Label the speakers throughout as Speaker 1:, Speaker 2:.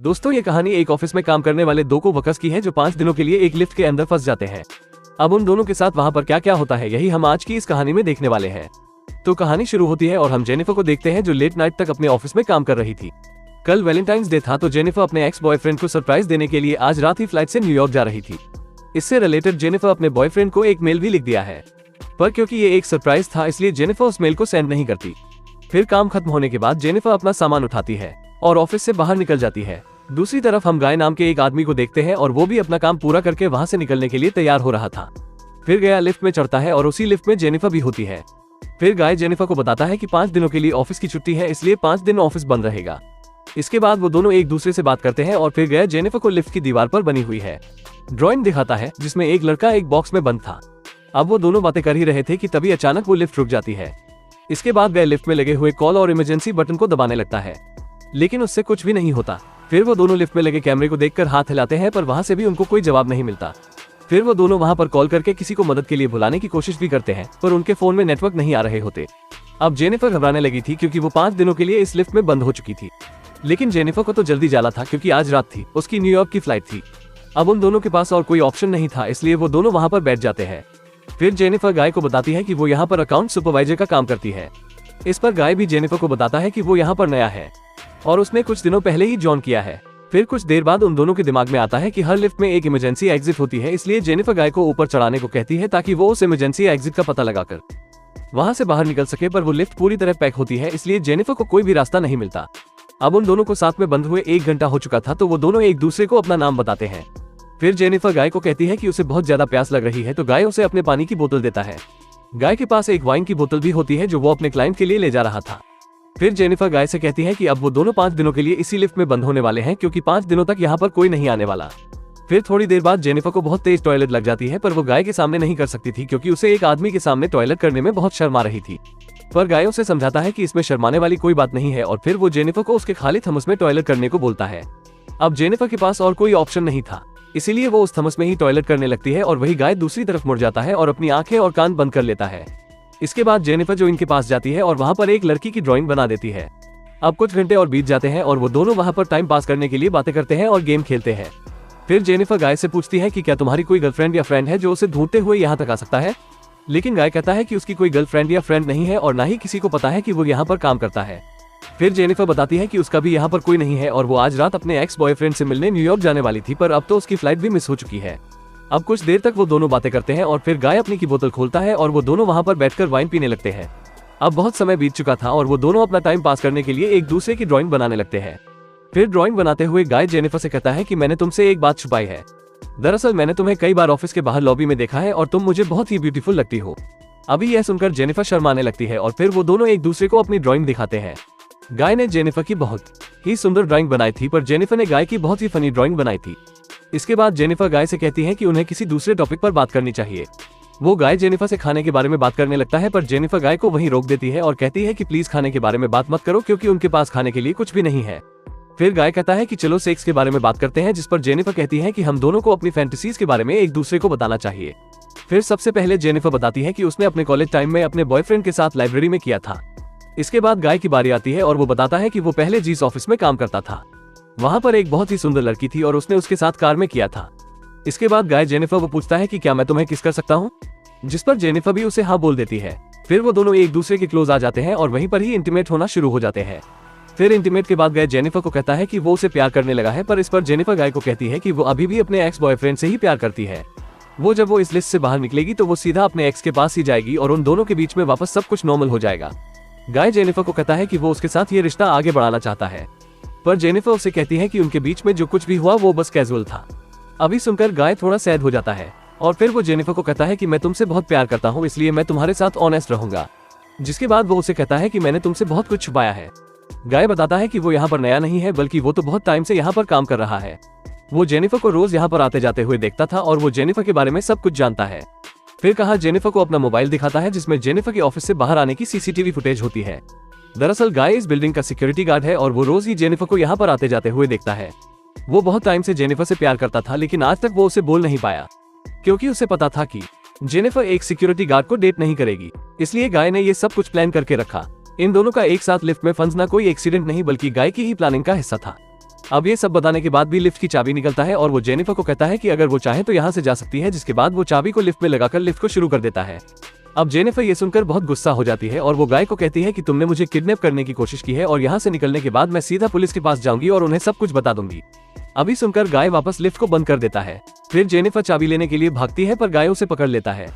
Speaker 1: दोस्तों ये कहानी एक ऑफिस में काम करने वाले दो को वकस की है जो 5 दिनों के लिए एक लिफ्ट के अंदर फंस जाते हैं। अब उन दोनों के साथ वहां पर क्या क्या होता है यही हम आज की इस कहानी में देखने वाले हैं। तो कहानी शुरू होती है और हम जेनिफर को देखते हैं जो लेट नाइट तक अपने ऑफिस में काम कर रही थी। कल वैलेंटाइंस डे था तो जेनिफर अपने एक्स बॉयफ्रेंड को सरप्राइज देने के लिए आज रात ही फ्लाइट से न्यूयॉर्क जा रही थी। इससे रिलेटेड जेनिफर अपने बॉयफ्रेंड को एक मेल भी लिख दिया है, पर क्योंकि ये एक सरप्राइज था इसलिए जेनिफर उस मेल को सेंड नहीं करती। फिर काम खत्म होने के बाद जेनिफर अपना सामान उठाती है और ऑफिस से बाहर निकल जाती है। दूसरी तरफ हम गाय नाम के एक आदमी को देखते हैं और वो भी अपना काम पूरा करके वहां से निकलने के लिए तैयार हो रहा था। फिर गया लिफ्ट में चढ़ता है और उसी लिफ्ट में जेनिफर भी होती है। फिर गाय जेनिफर को बताता है कि 5 दिनों के लिए ऑफिस की छुट्टी है इसलिए 5 दिन ऑफिस बंद रहेगा। इसके बाद वो दोनों एक दूसरे से बात करते हैं और फिर गया जेनिफर को लिफ्ट की दीवार पर बनी हुई है ड्राइंग दिखाता है जिसमें एक लड़का एक बॉक्स में बंद था। अब वो दोनों बातें कर ही रहे थे कि तभी अचानक वो लिफ्ट रुक जाती है। इसके बाद गए लिफ्ट में लगे हुए कॉल और इमरजेंसी बटन को दबाने लगता है, लेकिन उससे कुछ भी नहीं होता। फिर वो दोनों लिफ्ट में लगे कैमरे को देखकर हाथ हिलाते हैं पर वहां से भी उनको कोई जवाब नहीं मिलता। फिर वो दोनों वहां पर कॉल करके किसी को मदद के लिए बुलाने की कोशिश भी करते हैं पर उनके फोन में नेटवर्क नहीं आ रहे होते। अब जेनिफर घबराने लगी थी क्योंकि वो 5 दिनों के लिए इस लिफ्ट में बंद हो चुकी थी, लेकिन जेनिफर को तो जल्दी जाना था क्योंकि आज रात थी, उसकी न्यूयॉर्क की फ्लाइट थी। अब उन दोनों के पास और कोई ऑप्शन नहीं था इसलिए वो दोनों वहां पर बैठ जाते हैं। फिर जेनिफर गाय को बताती है कि वो यहाँ पर अकाउंट सुपरवाइजर का काम करती है। इस पर गाय भी जेनिफर को बताता है कि वो यहाँ पर नया है और उसने कुछ दिनों पहले ही ज्वाइन किया है। फिर कुछ देर बाद उन दोनों के दिमाग में आता है कि हर लिफ्ट में एक इमरजेंसी एग्जिट होती है, इसलिए जेनिफर गाय को ऊपर चढ़ाने को कहती है ताकि वो उस इमरजेंसी एग्जिट का पता लगाकर वहां से बाहर निकल सके, पर वो लिफ्ट पूरी तरह पैक होती है इसलिए जेनिफर को कोई भी रास्ता नहीं मिलता। अब उन दोनों को साथ में बंद हुए 1 घंटा हो चुका था तो वो दोनों एक दूसरे को अपना नाम बताते हैं। फिर जेनिफर गाय को कहती है कि उसे बहुत ज्यादा प्यास लग रही है तो गाय उसे अपने पानी की बोतल देता है। गाय के पास एक वाइन की बोतल भी होती है जो वो अपने क्लाइंट के लिए ले जा रहा था। फिर जेनिफर गाय से कहती है कि अब वो दोनों 5 दिनों के लिए इसी लिफ्ट में बंद होने वाले हैं क्योंकि 5 दिनों तक यहाँ पर कोई नहीं आने वाला। फिर थोड़ी देर बाद जेनिफर को बहुत तेज टॉयलेट लग जाती है पर वो गाय के सामने नहीं कर सकती थी क्योंकि उसे एक आदमी के सामने टॉयलेट करने में बहुत शर्म आ रही थी। पर गाय उसे समझाता है कि इसमें शर्माने वाली कोई बात नहीं है और फिर वो जेनिफर को उसके खाली थमस में टॉयलेट करने को बोलता है। अब जेनिफर के पास और कोई ऑप्शन नहीं था इसीलिए वो उस थमस में ही टॉयलेट करने लगती है और वही गाय दूसरी तरफ मुड़ जाता है और अपनी आंखें और कान बंद कर लेता है। इसके बाद जेनिफर जो इनके पास जाती है और वहां पर एक लड़की की ड्राइंग बना देती है। अब कुछ घंटे और बीत जाते हैं और वो दोनों वहां पर टाइम पास करने के लिए बातें करते हैं और गेम खेलते हैं। फिर जेनिफर गाय से पूछती है कि क्या तुम्हारी कोई गर्लफ्रेंड या फ्रेंड है जो उसे ढूंढते हुए यहाँ तक आ सकता है, लेकिन गाय कहता है कि उसकी कोई गर्लफ्रेंड या फ्रेंड नहीं है और ना ही किसी को पता है कि वो यहाँ पर काम करता है। फिर जेनिफर बताती है कि उसका भी यहाँ पर कोई नहीं है और वो आज रात अपने एक्स बॉयफ्रेंड से मिलने न्यूयॉर्क जाने वाली थी पर अब तो उसकी फ्लाइट भी मिस हो चुकी है। अब कुछ देर तक वो दोनों बातें करते हैं और फिर गाय अपनी की बोतल खोलता है और वो दोनों वहां पर बैठकर वाइन पीने लगते हैं। अब बहुत समय बीत चुका था और वो दोनों अपना टाइम पास करने के लिए एक दूसरे की ड्राइंग बनाने लगते हैं। फिर ड्राइंग बनाते हुए गाय जेनिफर से कहता है कि मैंने तुमसे एक बात छुपाई है। दरअसल मैंने तुम्हें कई बार ऑफिस के बाहर लॉबी में देखा है और तुम मुझे बहुत ही ब्यूटीफुल लगती हो। अभी यह सुनकर जेनिफर शर्माने लगती है और फिर वो दोनों एक दूसरे को अपनी ड्राइंग दिखाते हैं। गाय ने जेनिफर की बहुत ही सुंदर ड्राइंग बनाई थी पर जेनिफर ने गाय की बहुत ही फनी ड्राइंग बनाई थी। इसके बाद जेनिफर गाय से कहती है कि उन्हें किसी दूसरे टॉपिक पर बात करनी चाहिए। वो गाय जेनिफर से खाने के बारे में बात करने लगता है पर जेनिफर गाय को वहीं रोक देती है और कहती है कि प्लीज खाने के बारे में बात मत करो क्योंकि उनके पास खाने के लिए कुछ भी नहीं है। फिर गाय कहता है कि चलो सेक्स के बारे में बात करते हैं, जिस पर जेनिफर कहती है कि हम दोनों को अपनी फैंटेसीज के बारे में एक दूसरे को बताना चाहिए। फिर सबसे पहले जेनिफर बताती है कि उसने अपने कॉलेज टाइम में अपने बॉयफ्रेंड के साथ लाइब्रेरी में किया था। इसके बाद गाय की बारी आती है और वो बताता है कि वो पहले जिस ऑफिस में काम करता था वहां पर एक बहुत ही सुंदर लड़की थी और उसने उसके साथ कार में किया था। इसके बाद गाय जेनिफर वो पूछता है कि क्या मैं तुम्हें किस कर सकता हूँ, जिस पर जेनिफर भी उसे हाँ बोल देती है। फिर वो दोनों एक दूसरे के क्लोज आ जाते हैं और वहीं पर ही इंटीमेट होना शुरू हो जाते हैं। फिर इंटीमेट के बाद गाय जेनिफर को कहता है कि वो उसे प्यार करने लगा है, पर इस पर जेनिफर गाय को कहती है कि वो अभी भी अपने एक्स बॉयफ्रेंड से ही प्यार करती है। जब वो इस लिस्ट से बाहर निकलेगी तो वो सीधा अपने एक्स के पास ही जाएगी और उन दोनों के बीच में वापस सब कुछ नॉर्मल हो जाएगा। गाय जेनिफर को कहता है कि वो उसके साथ ये रिश्ता आगे बढ़ाना चाहता है, पर जेनिफर उसे कहती है कि उनके बीच में जो कुछ भी हुआ वो बस कैजुअल था। अभी सुनकर गाय थोड़ा सैड हो जाता है और फिर वो जेनिफर को कहता है कि मैं तुमसे बहुत प्यार करता हूँ इसलिए मैं तुम्हारे साथ ऑनेस्ट रहूंगा। जिसके बाद वो उसे कहता है कि मैंने तुमसे बहुत कुछ छुपाया है। गाय बताता है कि वो यहाँ पर नया नहीं है बल्कि वो तो बहुत टाइम से यहाँ पर काम कर रहा है। वो जेनिफर को रोज यहाँ पर आते जाते हुए देखता था और वो जेनिफर के बारे में सब कुछ जानता है। फिर कहा जेनिफर को अपना मोबाइल दिखाता है जिसमें जेनिफर के ऑफिस से बाहर आने की सीसीटीवी फुटेज होती है। दरअसल गाय इस बिल्डिंग का सिक्योरिटी गार्ड है और वो रोज ही जेनिफर को यहाँ पर आते जाते हुए देखता है। वो बहुत टाइम से जेनिफर से प्यार करता था लेकिन आज तक वो उसे बोल नहीं पाया क्योंकि उसे पता था कि जेनिफर एक सिक्योरिटी गार्ड को डेट नहीं करेगी, इसलिए गाय ने ये सब कुछ प्लान करके रखा। इन दोनों का एक साथ लिफ्ट में फंसना कोई एक्सीडेंट नहीं बल्कि गाय की ही प्लानिंग का हिस्सा था। अब ये सब बताने के बाद भी लिफ्ट की चाबी निकलता है और वो जेनिफर को कहता है कि अगर वो चाहे तो यहाँ से जा सकती है, जिसके बाद वो चाबी को लिफ्ट में लगाकर लिफ्ट को शुरू कर देता है। अब जेनिफर ये सुनकर बहुत गुस्सा हो जाती है और वो गाय को कहती है कि तुमने मुझे किडनैप करने की कोशिश की है और यहाँ से निकलने के बाद मैं सीधा पुलिस के पास जाऊंगी और उन्हें सब कुछ बता दूंगी। अभी सुनकर गाय वापस लिफ्ट को बंद कर देता है। फिर जेनिफर चाबी लेने के लिए भागती है पर गाय उसे पकड़ लेता है।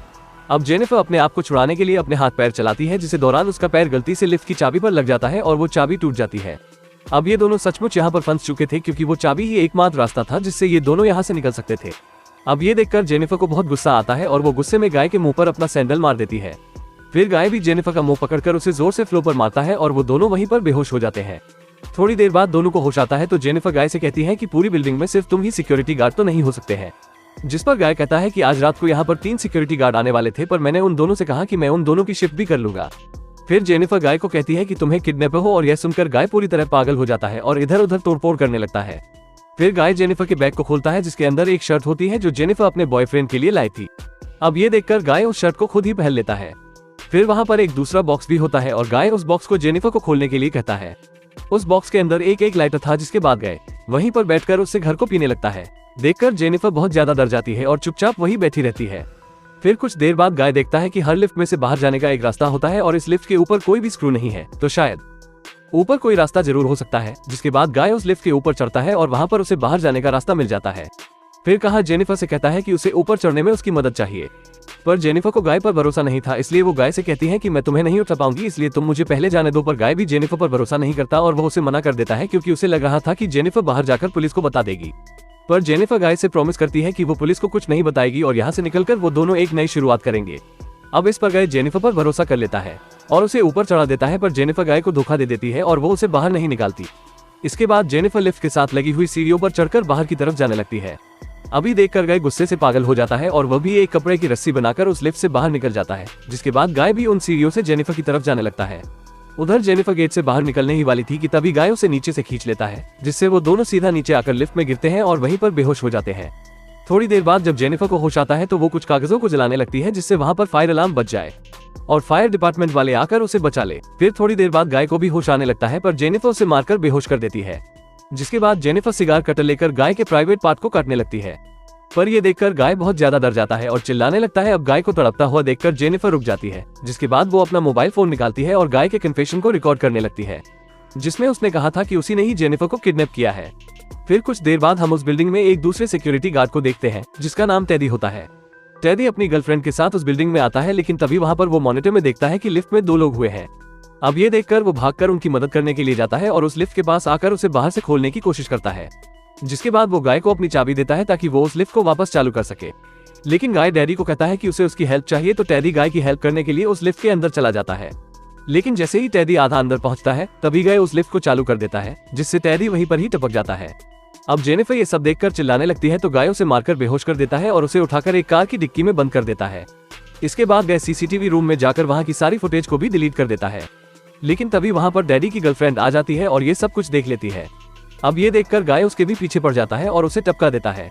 Speaker 1: अब जेनिफर अपने आप को छुड़ाने के लिए अपने हाथ पैर चलाती है, जिसके दौरान उसका पैर गलती से लिफ्ट की चाबी पर लग जाता है और वो चाबी टूट जाती है। अब ये दोनों सचमुच यहाँ पर फंस चुके थे क्योंकि वो चाबी ही एकमात्र रास्ता था जिससे ये दोनों यहाँ से निकल सकते थे। अब ये देखकर जेनिफर को बहुत गुस्सा आता है और वो गुस्से में गाय के मुंह पर अपना सैंडल मार देती है। फिर गाय भी जेनिफर का मुंह पकड़कर उसे जोर से फ्लोर पर मारता है और वो दोनों वहीं पर बेहोश हो जाते हैं। थोड़ी देर बाद दोनों को होश आता है तो जेनिफर गाय से कहती है कि पूरी बिल्डिंग में सिर्फ तुम ही सिक्योरिटी गार्ड तो नहीं हो सकते हैं। जिस पर गाय कहता है कि आज रात को यहाँ पर 3 सिक्योरिटी गार्ड आने वाले थे पर मैंने उन दोनों से कहा कि मैं उन दोनों की शिफ्ट भी कर लूंगा। फिर जेनिफर गाय को कहती है कि तुम्हें किडनैपर हो और यह सुनकर गाय पूरी तरह पागल हो जाता है और इधर उधर तोड़फोड़ करने लगता है। फिर गाय जेनिफर के बैग को खोलता है जिसके अंदर एक शर्ट होती है जो जेनिफर अपने बॉयफ्रेंड के लिए लाई थी। अब ये देखकर गाय उस शर्ट को खुद ही पहन लेता है। फिर वहाँ पर एक दूसरा बॉक्स भी होता है और गाय उस बॉक्स को जेनिफर को खोलने के लिए कहता है। उस बॉक्स के अंदर एक लाइटर था जिसके बाद गाय वहीं पर बैठकर उससे घर को पीने लगता है। देखकर जेनिफर बहुत ज्यादा डर जाती है और चुपचाप वही बैठी रहती है। फिर कुछ देर बाद गाय देखता है कि हर लिफ्ट में से बाहर जाने का एक रास्ता होता है और इस लिफ्ट के ऊपर कोई भी स्क्रू नहीं है, तो शायद ऊपर कोई रास्ता जरूर हो सकता है। जिसके बाद गाय उस लिफ्ट के ऊपर चढ़ता है और वहां पर उसे बाहर जाने का रास्ता मिल जाता है। फिर कहा जेनिफर से कहता है कि उसे ऊपर चढ़ने में उसकी मदद चाहिए, पर जेनिफर को गाय पर भरोसा नहीं था, इसलिए वो गाय से कहती है कि मैं तुम्हें नहीं उठा पाऊंगी, इसलिए तुम मुझे पहले जाने दो। पर गाय भी जेनिफर पर भरोसा नहीं करता और वो उसे मना कर देता है क्योंकि उसे लग रहा था कि जेनिफर बाहर जाकर पुलिस को बता देगी। पर जेनिफर गाय से प्रॉमिस करती है कि वो पुलिस को कुछ नहीं बताएगी और यहाँ से निकलकर वो दोनों एक नई शुरुआत करेंगे। अब इस पर गाय जेनिफर पर भरोसा कर लेता है और उसे ऊपर चढ़ा देता है, पर जेनिफर गाय को धोखा दे देती है और वो उसे बाहर नहीं निकालती। इसके बाद जेनिफर लिफ्ट के साथ लगी हुई सीढ़ियों पर चढ़कर बाहर की तरफ जाने लगती है। अभी देखकर गाय गुस्से से पागल हो जाता है और वह भी एक कपड़े की रस्सी बनाकर उस लिफ्ट से बाहर निकल जाता है। जिसके बाद गाय भी उन सीढ़ियों से जेनिफर की तरफ जाने लगता है। उधर जेनिफर गेट से बाहर निकलने ही वाली थी कि तभी गाय उसे नीचे से खींच लेता है, जिससे वो दोनों सीधा नीचे आकर लिफ्ट में गिरते हैं और वहीं पर बेहोश हो जाते हैं। थोड़ी देर बाद जब जेनिफर को होश आता है तो वो कुछ कागजों को जलाने लगती है जिससे वहां पर फायर अलार्म बज जाए और फायर डिपार्टमेंट वाले आकर उसे बचा ले। फिर थोड़ी देर बाद गाय को भी होश आने लगता है, पर जेनिफर उसे मारकर बेहोश कर देती है। जिसके बाद जेनिफर सिगार कटर लेकर गाय के प्राइवेट पार्ट को काटने लगती है, पर ये देखकर गाय बहुत ज्यादा डर जाता है और चिल्लाने लगता है। अब गाय को तड़पता हुआ देखकर जेनिफर रुक जाती है, जिसके बाद वो अपना मोबाइल फोन निकालती है और गाय के कन्फेशन को रिकॉर्ड करने लगती है, जिसमें उसने कहा था कि उसी ने ही जेनिफर को किडनैप किया है। फिर कुछ देर बाद हम उस बिल्डिंग में एक दूसरे सिक्योरिटी गार्ड को देखते हैं जिसका नाम टेडी होता है। टेडी अपनी गर्लफ्रेंड के साथ उस बिल्डिंग में आता है, लेकिन तभी वहां पर वो मॉनिटर में देखता है कि लिफ्ट में 2 लोग हुए हैं। अब ये देखकर वो भागकर उनकी मदद करने के लिए जाता है और उस लिफ्ट के पास आकर उसे बाहर से खोलने की कोशिश करता है। जिसके बाद वो गाय को अपनी चाबी देता है ताकि वो उस लिफ्ट को वापस चालू कर सके। लेकिन गाय डैडी को कहता है कि उसे उसकी हेल्प चाहिए, तो टेडी गाय की हेल्प करने के लिए उस लिफ्ट के अंदर चला जाता है। लेकिन जैसे ही टेडी आधा अंदर पहुंचता है तभी गाय उस लिफ्ट को चालू कर देता है, जिससे टेडी वहीं पर ही टपक जाता है। अब जेनिफर ये सब देखकर चिल्लाने लगती है तो गाय उसे मारकर बेहोश कर देता है और उसे उठाकर एक कार की डिक्की में बंद कर देता है। इसके बाद गाय सीसीटीवी रूम में जाकर वहां की सारी फुटेज को भी डिलीट कर देता है। लेकिन तभी वहां पर डैडी की गर्लफ्रेंड आ जाती है और ये सब कुछ देख लेती है। अब ये देखकर गाय उसके भी पीछे पड़ जाता है और उसे टपका देता है।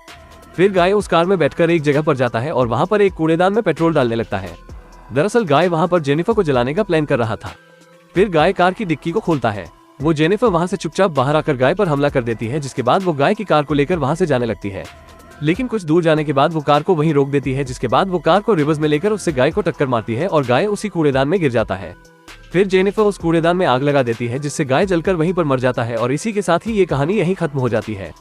Speaker 1: फिर गाय उस कार में बैठकर एक जगह पर जाता है और वहां पर एक कूड़ेदान में पेट्रोल डालने लगता है। दरअसल गाय वहां पर जेनिफर को जलाने का प्लान कर रहा था। फिर गाय कार की डिक्की को खोलता है। वो जेनिफर वहां से चुपचाप बाहर आकर गाय पर हमला कर देती है, जिसके बाद वो गाय की कार को लेकर वहां से जाने लगती है। लेकिन कुछ दूर जाने के बाद वो कार को वहीं रोक देती है, जिसके बाद वो कार को रिवर्स में लेकर उससे गाय को टक्कर मारती है और गाय उसी कूड़ेदान में गिर जाता है। फिर जेनिफर उस कूड़ेदान में आग लगा देती है, जिससे गाय जलकर वहीं पर मर जाता है और इसी के साथ ही ये कहानी यहीं खत्म हो जाती है।